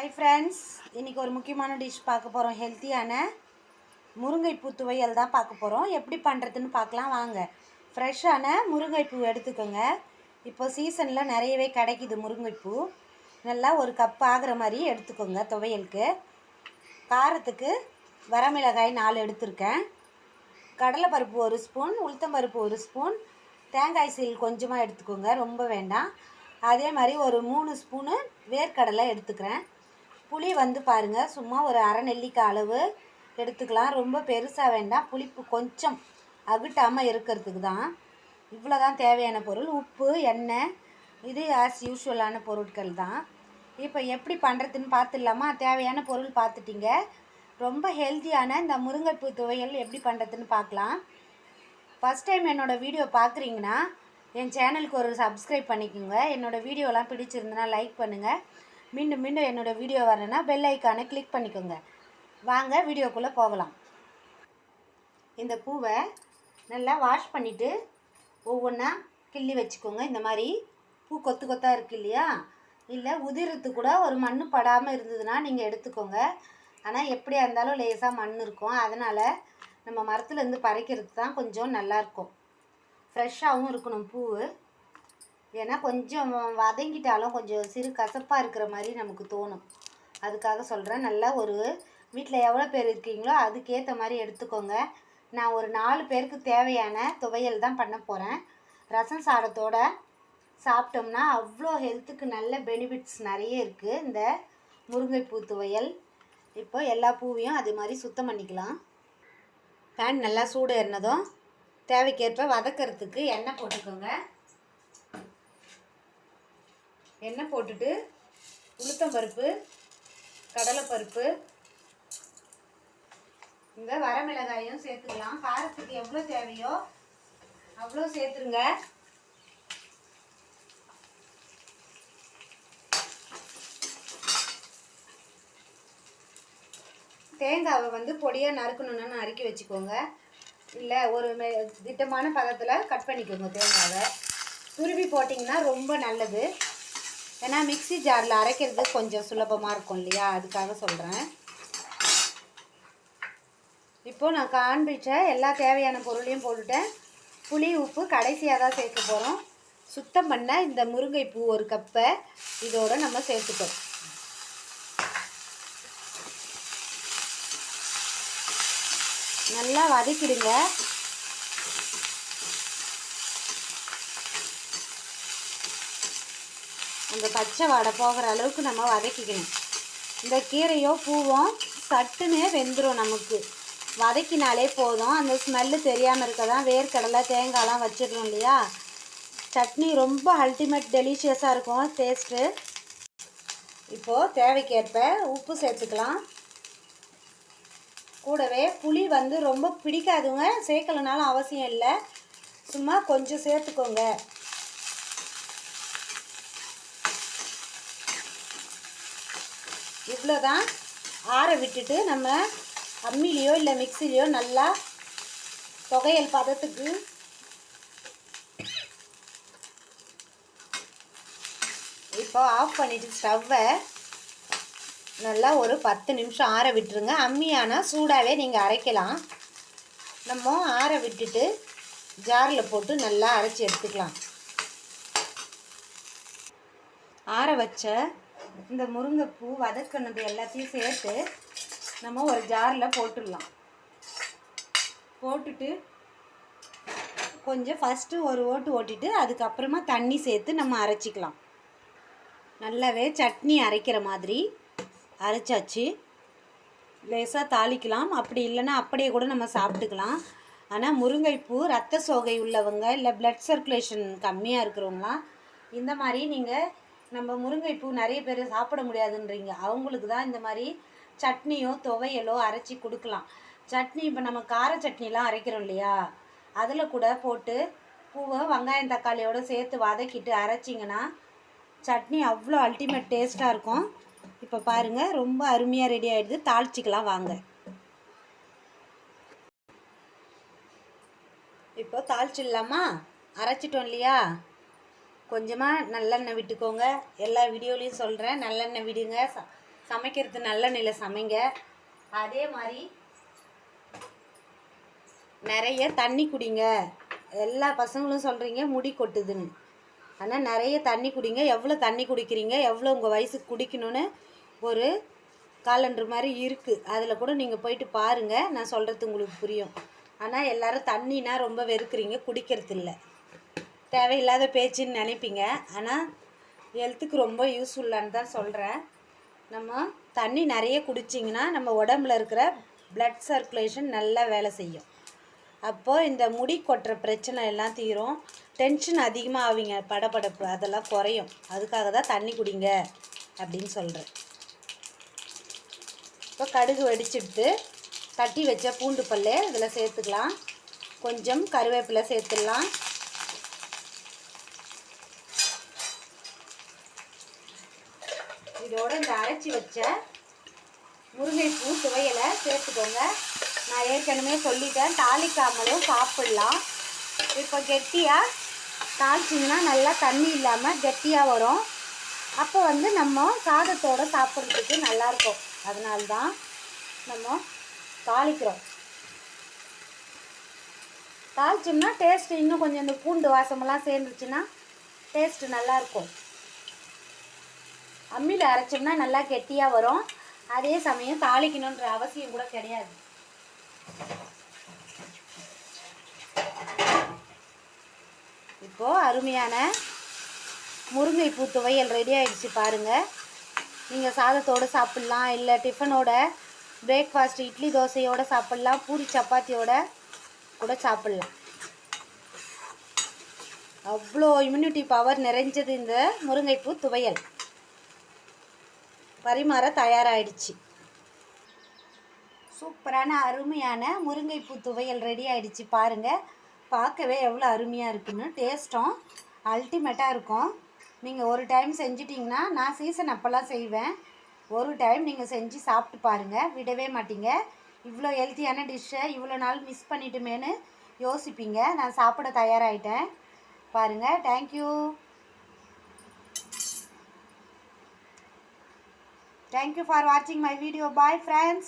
Hi friends, இன்றைக்கி ஒரு முக்கியமான டிஷ் பார்க்க போகிறோம். ஹெல்த்தியான முருங்கைப்பூ துவையல் தான் பார்க்க போகிறோம். எப்படி பண்ணுறதுன்னு பார்க்கலாம் வாங்க. ஃப்ரெஷ்ஷான முருங்கைப்பூ எடுத்துக்கோங்க. இப்போ சீசனில் நிறையவே கிடைக்கிது முருங்கைப்பூ. நல்லா ஒரு கப் ஆகிற மாதிரி எடுத்துக்கோங்க. துவையலுக்கு காரத்துக்கு வரமிளகாய் 4 எடுத்திருக்கேன். கடலைப்பருப்பு 1 ஸ்பூன், உளுத்தம்பருப்பு 1 ஸ்பூன், தேங்காய் சீல் கொஞ்சமாக எடுத்துக்கோங்க, ரொம்ப வேண்டாம். அதே மாதிரி ஒரு 3 ஸ்பூனு வேர்க்கடலை எடுத்துக்கிறேன். புளி பாருங்கள், சும்மா ஒரு அரை நெல்லிக்காய் அளவு எடுத்துக்கலாம். ரொம்ப பெருசாக வேண்டாம், புளிப்பு கொஞ்சம் அகட்டாமல் இருக்கிறதுக்கு தான். இவ்வளோ தான் தேவையான பொருள். உப்பு, எண்ணெய், இது ஆஸ் யூஷுவலான பொருட்கள் தான். இப்போ எப்படி பண்ணுறதுன்னு பார்த்துடலாமா? தேவையான பொருள் பார்த்துட்டிங்க. ரொம்ப ஹெல்த்தியான இந்த முருங்கைப்பூ துவையல் எப்படி பண்ணுறதுன்னு பார்க்கலாம். ஃபஸ்ட் டைம் என்னோடய வீடியோ பார்க்குறீங்கன்னா என் சேனலுக்கு ஒரு சப்ஸ்கிரைப் பண்ணிக்கோங்க. என்னோடய வீடியோலாம் பிடிச்சிருந்துன்னா லைக் பண்ணுங்கள். மீண்டும் என்னோடய வீடியோ வரணுன்னா பெல் ஐக்கானை கிளிக் பண்ணிக்கோங்க. வாங்க வீடியோக்குள்ளே போகலாம். இந்த பூவை நல்லா வாஷ் பண்ணிவிட்டு ஒவ்வொன்றா கிள்ளி வச்சுக்கோங்க. இந்த மாதிரி பூ கொத்து கொத்தாக இருக்குது இல்லையா? இல்லை உதிரத்து கூட ஒரு மண் படாமல் இருந்ததுன்னா நீங்கள் எடுத்துக்கோங்க. ஆனால் எப்படியா இருந்தாலும் லேசாக மண் இருக்கும். அதனால் நம்ம மரத்துலேருந்து பறிக்கிறது தான் கொஞ்சம் நல்லாயிருக்கும். ஃப்ரெஷ்ஷாகவும் இருக்கணும் பூ. ஏன்னா கொஞ்சம் வதங்கிட்டாலும் கொஞ்சம் சிறு கசப்பாக இருக்கிற மாதிரி நமக்கு தோணும். அதுக்காக சொல்கிறேன். நல்லா ஒரு வீட்டில் எவ்வளோ பேர் இருக்கீங்களோ அதுக்கேற்ற மாதிரி எடுத்துக்கோங்க. நான் ஒரு 4 பேருக்கு தேவையான துவையல் தான் பண்ண போகிறேன். ரசம் சாதத்தோடு சாப்பிட்டோம்னா அவ்வளோ ஹெல்த்துக்கு நல்ல பெனிஃபிட்ஸ் நிறைய இருக்குது இந்த முருங்கைப்பூ துவையல். இப்போ எல்லா பூவையும் அது மாதிரி சுத்தம் பண்ணிக்கலாம். பேன் நல்லா சூடு ஏறினதும் தேவைக்கேற்ப வதக்கிறதுக்கு எண்ணெய் போட்டுக்கோங்க. எண்ணெய் போட்டுட்டு உளுத்தம்பருப்பு, கடலைப்பருப்பு, இந்த வரமிளகாயும் சேர்த்துக்கலாம். காரத்துக்கு எவ்வளோ தேவையோ அவ்வளோ சேர்த்துருங்க. தேங்காவை பொடியாக நறுக்கணுன்னு நறுக்கி வச்சுக்கோங்க. இல்லை ஒரு திட்டமான பதத்தில் கட் பண்ணிக்கோங்க. தேங்காவை துருவி போட்டிங்கன்னா ரொம்ப நல்லது. ஏன்னா மிக்ஸி ஜாரில் அரைக்கிறது கொஞ்சம் சுலபமாக இருக்கும் இல்லையா? அதுக்காக சொல்கிறேன். இப்போது நான் காண்பிச்ச எல்லா தேவையான பொருளையும் போட்டுட்டேன். புளி, உப்பு கடைசியாக தான் சேர்க்க போகிறோம். சுத்தம் பண்ண இந்த முருங்கைப்பூ 1 கப்பை இதோடு நம்ம சேர்த்துட்டோம். நல்லா வதக்கிடுங்க. அந்த பச்சை வாடை போகிற அளவுக்கு நம்ம வதக்கிக்கணும். இந்த கீரையோ பூவோ சட்டுன்னு வெந்துடும். நமக்கு வதக்கினாலே போதும். அந்த ஸ்மெல்லு தெரியாமல் இருக்க தான் வேர்க்கடலை, தேங்காய்லாம் வச்சிடணும் இல்லையா? சட்னி ரொம்ப அல்டிமேட் டெலிஷியஸாக இருக்கும் டேஸ்ட்டு. இப்போது தேவைக்கேற்ப உப்பு சேர்த்துக்கலாம். கூடவே புளி ரொம்ப பிடிக்காதுங்க, சேர்க்கலனாலும் அவசியம் இல்லை, சும்மா கொஞ்சம் சேர்த்துக்கோங்க. இவ்வளோதான். ஆற விட்டுட்டு நம்ம அம்மிலேயோ இல்லை மிக்சிலையோ நல்லா துவையல் பதத்துக்கு இப்போ ஆஃப் பண்ணிவிட்டு ஸ்டவ்வை நல்லா ஒரு 10 நிமிஷம் ஆற விட்டுருங்க. அம்மியானால் சூடாகவே நீங்கள் அரைக்கலாம். நம்ம ஆற விட்டுட்டு ஜாரில் போட்டு நல்லா அரைச்சி எடுத்துக்கலாம். ஆற வச்ச இந்த முருங்கைப்பூ வதக்கினது எல்லாத்தையும் சேர்த்து நம்ம ஒரு ஜாரில் போட்டுடலாம். போட்டுட்டு கொஞ்சம் ஃபஸ்ட்டு ஒரு ஓட்டு ஓட்டிட்டு அதுக்கப்புறமா தண்ணி சேர்த்து நம்ம அரைச்சிக்கலாம். நல்லாவே சட்னி அரைக்கிற மாதிரி அரைச்சாச்சு. லேசாக தாளிக்கலாம், அப்படி இல்லைன்னா அப்படியே கூட நம்ம சாப்பிட்டுக்கலாம். ஆனால் முருங்கைப்பூ ரத்த சோகை உள்ளவங்க, இல்லை பிளட் சர்க்குலேஷன் கம்மியாக இருக்கிறவங்களாம் இந்த மாதிரி நீங்கள் நம்ம முருங்கைப்பூ நிறைய பேர் சாப்பிட முடியாதுன்றீங்க, அவங்களுக்கு தான் இந்த மாதிரி சட்னியோ துவையலோ அரைச்சி கொடுக்கலாம். சட்னி இப்போ நம்ம கார சட்னிலாம் அரைக்கிறோம் இல்லையா? அதில் கூட போட்டு பூவை வெங்காயம் தக்காளியோடு சேர்த்து வதக்கிட்டு அரைச்சிங்கன்னா சட்னி அவ்வளோ அல்டிமேட் டேஸ்ட்டாக இருக்கும். இப்போ பாருங்கள், ரொம்ப அருமையாக ரெடி ஆகிடுது. தாளிச்சிக்கலாம் வாங்க. இப்போ தாளிச்சிடலாமா? அரைச்சிட்டோம் இல்லையா? கொஞ்சமாக நல்லெண்ணெய் விட்டுக்கோங்க. எல்லா வீடியோலையும் சொல்கிறேன், நல்லெண்ணெய் விடுங்க. சமைக்கிறது நல்லெண்ணெயில் சமைங்க. அதே மாதிரி நிறைய தண்ணி குடிங்க. எல்லா பசங்களும் சொல்கிறீங்க முடி கொட்டுதுன்னு. ஆனால் நிறைய தண்ணி குடிங்க. எவ்வளோ தண்ணி குடிக்கிறீங்க, எவ்வளோ உங்கள் வயசுக்கு குடிக்கணும்னு ஒரு காலண்டர் மாதிரி இருக்குது. அதில் கூட நீங்கள் போயிட்டு பாருங்கள், நான் சொல்கிறது உங்களுக்கு புரியும். ஆனால் எல்லோரும் தண்ணினா ரொம்ப வெறுக்கிறீங்க, குடிக்கிறது இல்லை. தேவையில்லாத பேச்சுன்னு நினைப்பீங்க. ஆனால் ஹெல்த்துக்கு ரொம்ப யூஸ்ஃபுல்லான்னு தான் சொல்கிறேன். நம்ம தண்ணி நிறைய குடிச்சிங்கன்னா நம்ம உடம்புல இருக்கிற பிளட் சர்க்குலேஷன் நல்லா வேலை செய்யும். அப்போது இந்த முடி கொட்டுற பிரச்சனை எல்லாம் தீரும். டென்ஷன் அதிகமாக ஆவீங்க, படபடப்பு அதெல்லாம் குறையும். அதுக்காக தான் தண்ணி குடிங்க அப்படின்னு சொல்கிறேன். இப்போ கடுகு வெடிச்சிட்டு தட்டி வச்ச பூண்டு பல் இதில் சேர்த்துக்கலாம். கொஞ்சம் கருவேப்பிலை சேர்த்துடலாம். இதோடு இந்த அரைச்சி வச்ச முருங்கைப்பூ துவையலை சேர்த்துக்கோங்க. நான் ஏற்கனவே சொல்லிட்டேன், தாளிக்காமலும் சாப்பிட்லாம். இப்போ கெட்டியாக தாளிச்சிங்கன்னா நல்லா தண்ணி இல்லாமல் கெட்டியாக வரும். அப்போ நம்ம சாதத்தோடு சாப்பிட்றதுக்கு நல்லாயிருக்கும். அதனால்தான் நம்ம தாளிக்கிறோம். தாளிச்சோம்னா டேஸ்ட்டு இன்னும் கொஞ்சம் இந்த பூண்டு வாசமெல்லாம் சேர்ந்துச்சுன்னா டேஸ்ட்டு நல்லாயிருக்கும். அம்மியில் அரைச்சோம்னா நல்லா கெட்டியாக வரும். அதே சமயம் தாளிக்கணுன்ற அவசியம் கூட கிடையாது. இப்போது அருமையான முருங்கைப்பூ துவையல் ரெடி ஆகிடுச்சு பாருங்கள். நீங்கள் சாதத்தோடு சாப்பிட்லாம், இல்லை டிஃபனோட பிரேக்ஃபாஸ்ட் இட்லி தோசையோடு சாப்பிட்லாம், பூரி சப்பாத்தியோட கூட சாப்பிட்லாம். அவ்வளோ இம்யூனிட்டி பவர் நிறைஞ்சது இந்த முருங்கைப்பூ துவையல். பரிமாற தயாராகிடுச்சு. சூப்பரான அருமையான முருங்கைப்பூ துவையல் ரெடி ஆகிடுச்சு பாருங்கள். பார்க்கவே எவ்வளோ அருமையாக இருக்குன்னு, டேஸ்ட்டும் அல்டிமேட்டாக இருக்கும். நீங்கள் ஒரு டைம் செஞ்சிட்டிங்கன்னா, நான் சீசன் அப்போல்லாம் செய்வேன், ஒரு டைம் நீங்கள் செஞ்சு சாப்பிட்டு பாருங்கள், விடவே மாட்டீங்க. இவ்வளோ ஹெல்த்தியான டிஷ்ஷை இவ்வளோ நாள் மிஸ் பண்ணிட்டுமேனு யோசிப்பீங்க. நான் சாப்பிட தயாராகிட்டேன் பாருங்கள். Thank you. Thank you for watching my video. Bye friends.